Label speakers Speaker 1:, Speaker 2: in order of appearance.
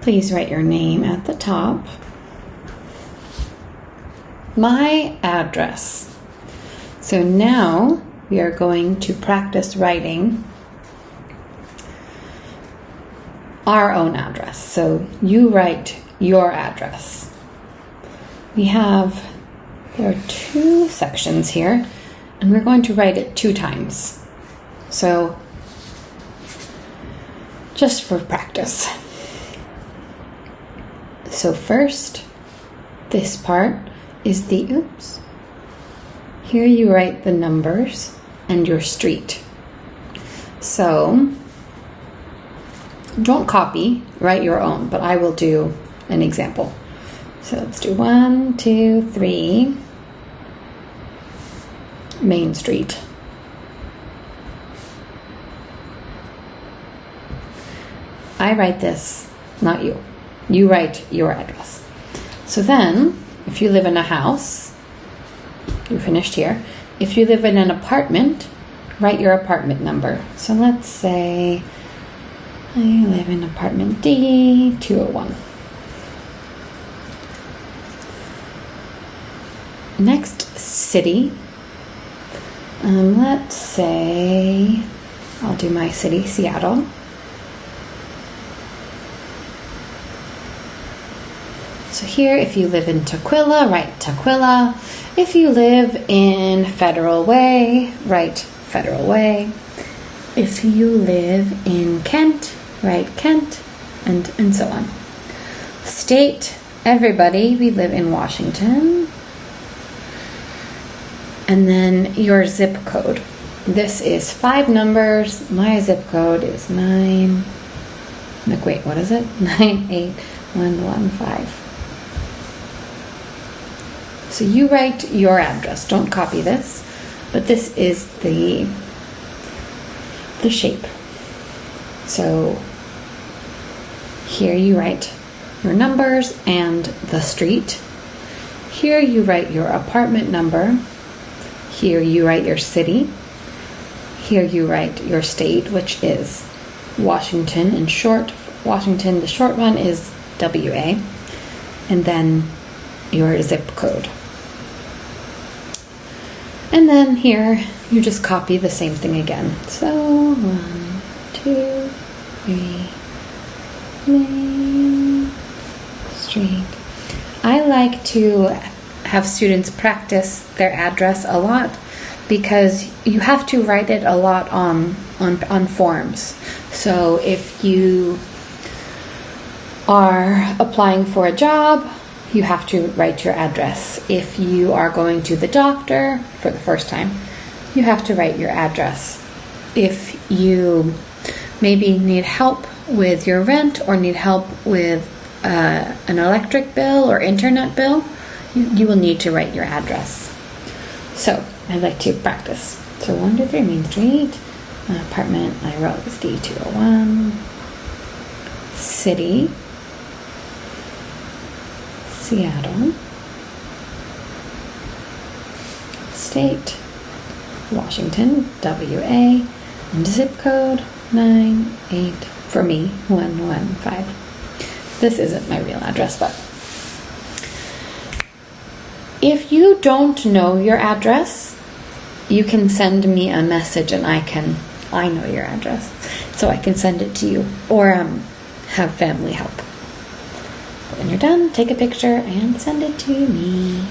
Speaker 1: please write your name at the top. My address. So now we are going to practice writing our own address. So you write your address. There are 2 sections here, and we're going to write it 2 times. So just for practice. So first, this part is here you write the numbers and your street. So don't copy, write your own, but I will do an example. So let's do 1, 2, 3, Main Street. I write this, not you. You write your address. So then, if you live in a house, you finished here. If you live in an apartment, write your apartment number. So let's say I live in apartment D, 201. Next, city. Let's say I'll do my city, Seattle. So here, if you live in Tukwila, write Tukwila. If you live in Federal Way, write Federal Way. If you live in Kent, write Kent, and so on. State, everybody, we live in Washington. And then your zip code. This is 5 numbers. My zip code is 98115. So you write your address. Don't copy this, but this is the shape. So here you write your numbers and the street. Here you write your apartment number. Here you write your city. Here you write your state, which is Washington in short. Washington, the short one is WA. And then your zip code. And then here you just copy the same thing again. So 1, 2, 3, Main Street. I like to have students practice their address a lot because you have to write it a lot on forms. So if you are applying for a job, you have to write your address. If you are going to the doctor for the first time, you have to write your address. If you maybe need help with your rent or need help with an electric bill or internet bill, you will need to write your address. So I'd like to practice. So 123 Main Street, apartment I wrote was D201, city, Seattle, state, Washington, WA, and zip code 98 for me 115. This isn't my real address, but if you don't know your address, you can send me a message and I know your address, so I can send it to you or have family help. When you're done, take a picture and send it to me.